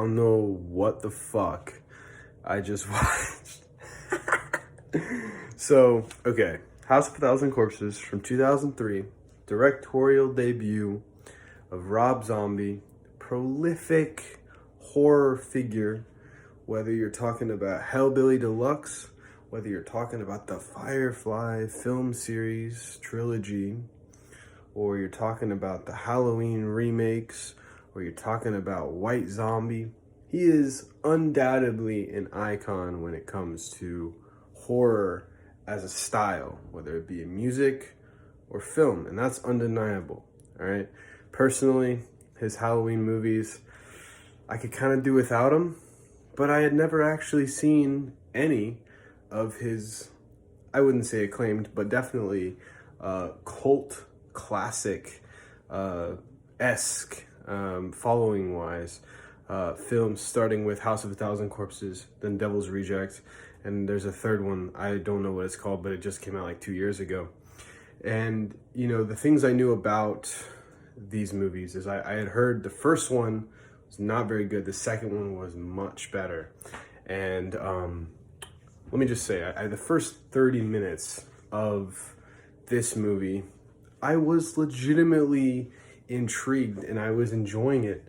don't know what the fuck I just watched. So, okay. House of a Thousand Corpses from 2003, directorial debut of Rob Zombie, prolific horror figure, whether you're talking about Hellbilly Deluxe, whether you're talking about the Firefly film series trilogy, or you're talking about the Halloween remakes, or you're talking about White Zombie. He is undoubtedly an icon when it comes to horror as a style, whether it be in music or film, and that's undeniable, all right? Personally, his Halloween movies, I could kind of do without them, but I had never actually seen any of his, I wouldn't say acclaimed, but definitely cult classic esque following wise films, starting with House of a Thousand Corpses, then Devil's Reject, and there's a third one, I don't know what it's called, but it just came out like 2 years ago. And you know, the things I knew about these movies is I had heard the first one was not very good, the second one was much better. And let me just say, the first 30 minutes of this movie, I was legitimately intrigued and I was enjoying it.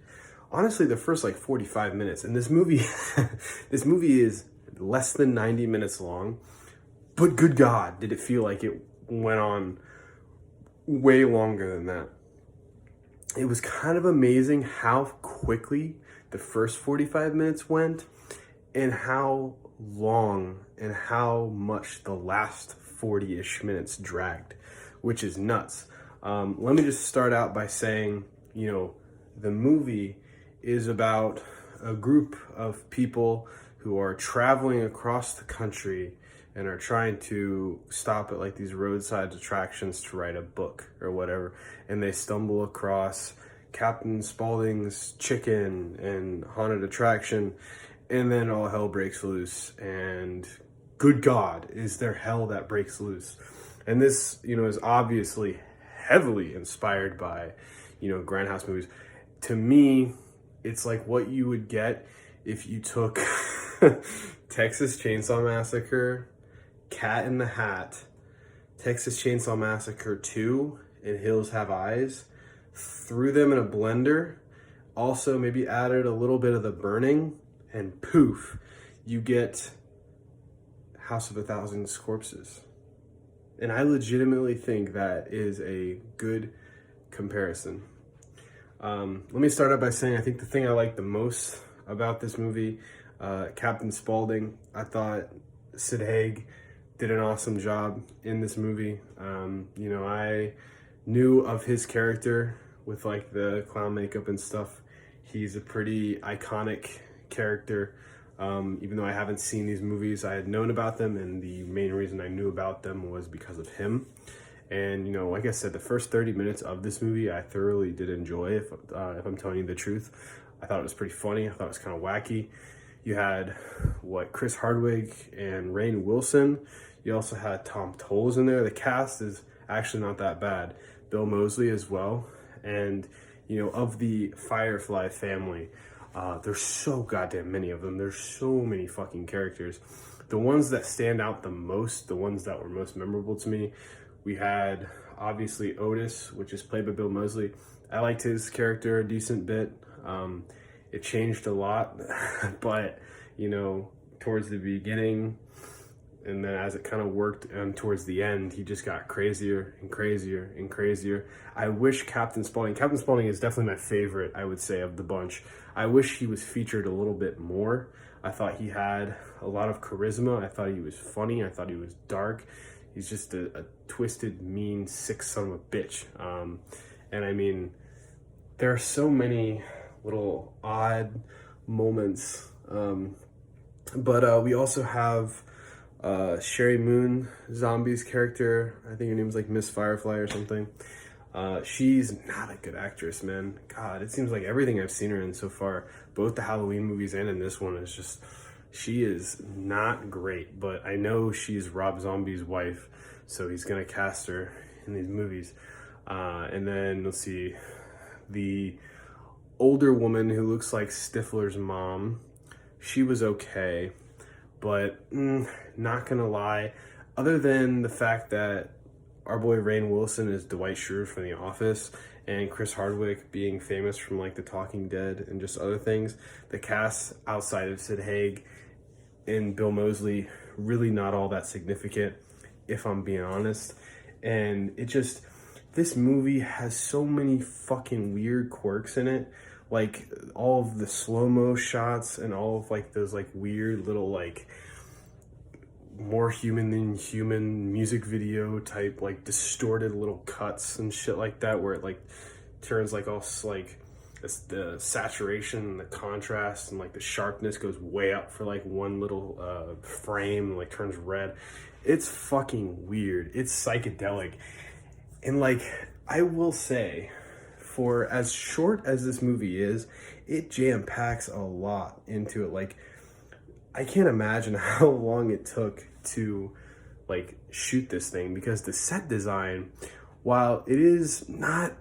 Honestly, the first like 45 minutes, and this movie this movie is less than 90 minutes long, but good God, did it feel like it went on way longer than that. It was kind of amazing how quickly the first 45 minutes went and how long and how much the last 40-ish minutes dragged, which is nuts. Let me just start out by saying, you know, the movie is about a group of people who are traveling across the country and are trying to stop at like these roadside attractions to write a book or whatever. And they stumble across Captain Spaulding's Chicken and Haunted Attraction, and then all hell breaks loose. And good God, is there hell that breaks loose? And this, you know, is obviously heavily inspired by, you know, Grindhouse movies. To me, it's like what you would get if you took Texas Chainsaw Massacre, Cat in the Hat, Texas Chainsaw Massacre 2, and Hills Have Eyes, threw them in a blender, also maybe added a little bit of The Burning, and poof, you get House of a Thousand Corpses. And I legitimately think that is a good comparison. Let me start out by saying I think the thing I like the most about this movie, Captain Spaulding, I thought Sid Haig did an awesome job in this movie. You know, I knew of his character with like the clown makeup and stuff. He's a pretty iconic character. Even though I haven't seen these movies, I had known about them, and the main reason I knew about them was because of him. And, you know, like I said, the first 30 minutes of this movie, I thoroughly did enjoy, if I'm telling you the truth. I thought it was pretty funny. I thought it was kind of wacky. You had, Chris Hardwick and Rainn Wilson. You also had Tom Tolles in there. The cast is actually not that bad. Bill Moseley as well. And, you know, of the Firefly family, there's so goddamn many of them. There's so many fucking characters. The ones that stand out the most, the ones that were most memorable to me, we had obviously Otis, which is played by Bill Moseley. I liked his character a decent bit. It changed a lot, but, you know, towards the beginning, and then as it kind of worked towards the end, he just got crazier and crazier and crazier. I wish Captain Spaulding is definitely my favorite, I would say, of the bunch. I wish he was featured a little bit more. I thought he had a lot of charisma. I thought he was funny. I thought he was dark. He's just a twisted, mean, sick son of a bitch. And I mean, there are so many little odd moments. But we also have Sherry Moon Zombie's character. I think her name's like Miss Firefly or something. She's not a good actress, man. God, it seems like everything I've seen her in so far, both the Halloween movies and in this one, is just, she is not great. But I know she's Rob Zombie's wife, so he's gonna cast her in these movies. And then let's see, the older woman who looks like Stifler's mom. She was okay, but not gonna lie, other than the fact that our boy Rainn Wilson is Dwight Schrute from The Office, and Chris Hardwick being famous from like The Talking Dead and just other things, the cast outside of Sid Haig and Bill Moseley really not all that significant, if I'm being honest. And this movie has so many fucking weird quirks in it. Like all of the slow-mo shots and all of like those like weird little like more human than human music video type like distorted little cuts and shit like that, where it like turns like all like the saturation and the contrast and like the sharpness goes way up for like one little frame and like turns red. It's fucking weird. It's psychedelic. And like, I will say, for as short as this movie is, it jam packs a lot into it. Like, I can't imagine how long it took to like shoot this thing, because the set design, while it is not,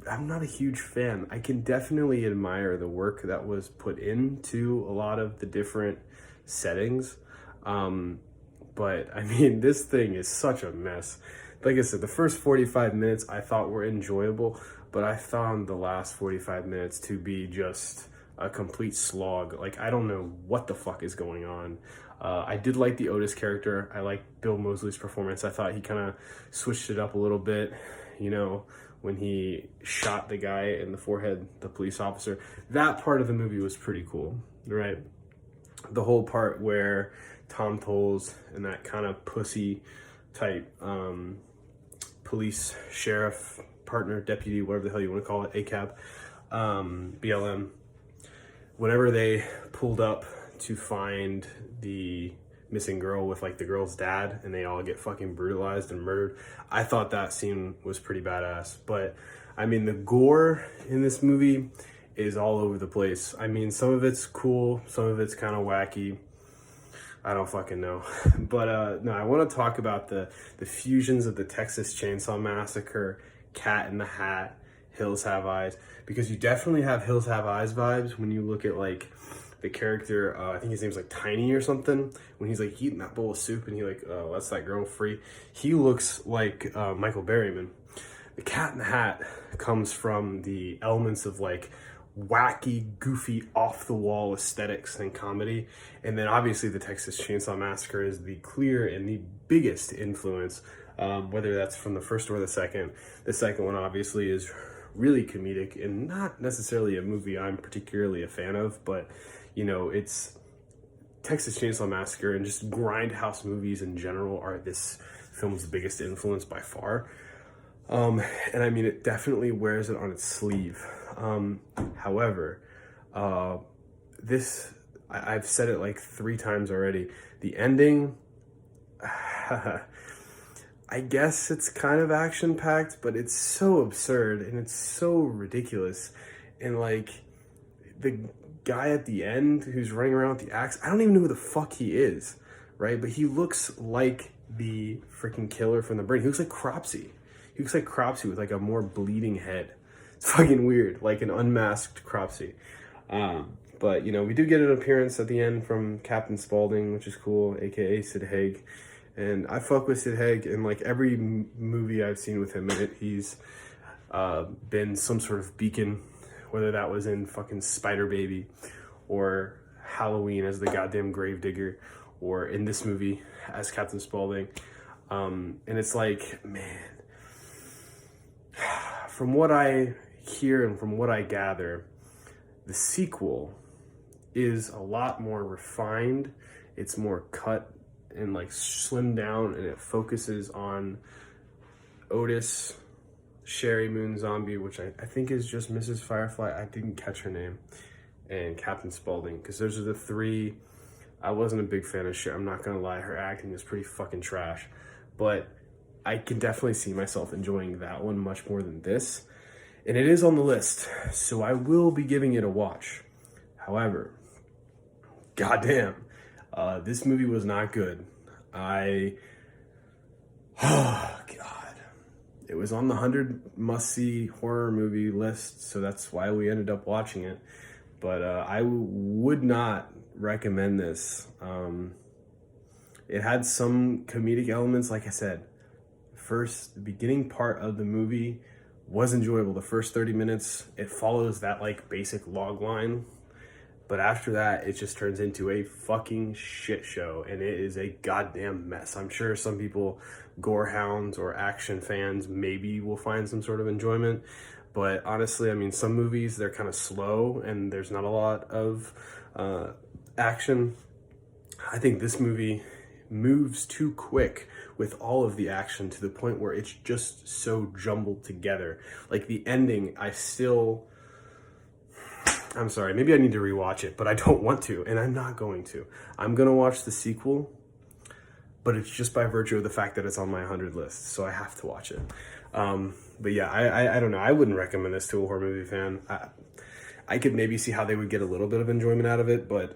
I'm not a huge fan, I can definitely admire the work that was put into a lot of the different settings. But I mean, this thing is such a mess. Like I said, the first 45 minutes I thought were enjoyable, but I found the last 45 minutes to be just a complete slog. Like, I don't know what the fuck is going on. I did like the Otis character. I liked Bill Moseley's performance. I thought he kind of switched it up a little bit, you know, when he shot the guy in the forehead, the police officer. That part of the movie was pretty cool, right? The whole part where Tom Tolles and that kind of pussy type police sheriff partner, deputy, whatever the hell you want to call it, ACAB, BLM, whenever they pulled up to find the missing girl with like the girl's dad and they all get fucking brutalized and murdered, I thought that scene was pretty badass. But I mean, the gore in this movie is all over the place. I mean, some of it's cool, some of it's kind of wacky. I don't fucking know. But no, I want to talk about the fusions of the Texas Chainsaw Massacre, Cat in the Hat, Hills Have Eyes, because you definitely have Hills Have Eyes vibes when you look at like the character, I think his name's like Tiny or something, when he's like eating that bowl of soup and he like lets that girl free. He looks like Michael Berryman. The Cat in the Hat comes from the elements of like wacky, goofy, off-the-wall aesthetics and comedy. And then obviously the Texas Chainsaw Massacre is the clear and the biggest influence, whether that's from the first or the second. The second one obviously is really comedic and not necessarily a movie I'm particularly a fan of, but you know, it's Texas Chainsaw Massacre and just grindhouse movies in general are this film's biggest influence by far. And I mean, it definitely wears it on its sleeve. However, I've said it like 3 times already. The ending, I guess it's kind of action-packed, but it's so absurd and it's so ridiculous. And like, the guy at the end who's running around with the axe, I don't even know who the fuck he is, right? But he looks like the freaking killer from The Brain. He looks like Cropsy. He looks like Cropsy with like a more bleeding head. It's fucking weird, like an unmasked Cropsy. But, you know, we do get an appearance at the end from Captain Spaulding, which is cool, aka Sid Haig. And I fuck with Sid Haig in like every movie I've seen with him in it. He's been some sort of beacon, whether that was in fucking Spider Baby or Halloween as the goddamn gravedigger, or in this movie as Captain Spaulding. And it's like, man, from what I hear and from what I gather, the sequel is a lot more refined. It's more cut and like slimmed down, and it focuses on Otis, Sherry Moon Zombie, which I think is just Mrs. Firefly. I didn't catch her name, and Captain Spaulding, because those are the 3. I wasn't a big fan of Sherry. I'm not gonna lie, her acting is pretty fucking trash, but I can definitely see myself enjoying that one much more than this. And it is on the list, so I will be giving it a watch. However, goddamn, this movie was not good. Oh, God. It was on the 100 must-see horror movie list, so that's why we ended up watching it. But I would not recommend this. It had some comedic elements, like I said. The beginning part of the movie was enjoyable. The first 30 minutes, it follows that like basic log line. But after that, it just turns into a fucking shit show, and it is a goddamn mess. I'm sure some people, gore hounds or action fans, maybe will find some sort of enjoyment. But honestly, I mean, some movies, they're kind of slow and there's not a lot of action. I think this movie moves too quick with all of the action to the point where it's just so jumbled together. Like the ending, I'm sorry, maybe I need to rewatch it, but I don't want to, and I'm not going to. I'm going to watch the sequel, but it's just by virtue of the fact that it's on my 100 list, so I have to watch it. But yeah, I don't know. I wouldn't recommend this to a horror movie fan. I could maybe see how they would get a little bit of enjoyment out of it, but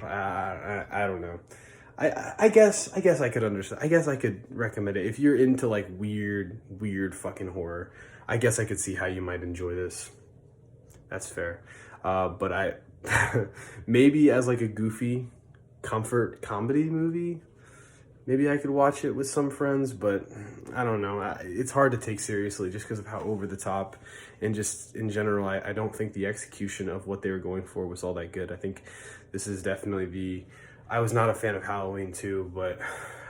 I don't know. I guess I could understand. I guess I could recommend it. If you're into like weird fucking horror, I guess I could see how you might enjoy this. That's fair. But I maybe as like a goofy comfort comedy movie, maybe I could watch it with some friends, but I don't know. It's hard to take seriously just because of how over the top and just in general, I don't think the execution of what they were going for was all that good. I think this is definitely I was not a fan of Halloween 2, but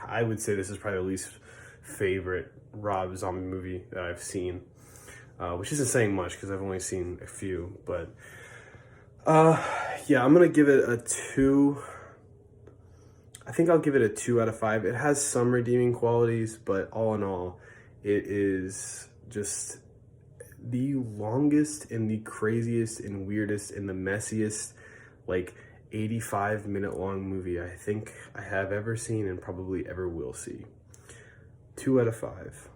I would say this is probably the least favorite Rob Zombie movie that I've seen, which isn't saying much because I've only seen a few, but yeah, I'm going to give it a 2. I think I'll give it a 2 out of 5. It has some redeeming qualities, but all in all, it is just the longest and the craziest and weirdest and the messiest, like 85-minute long movie I think I have ever seen and probably ever will see. 2 out of 5.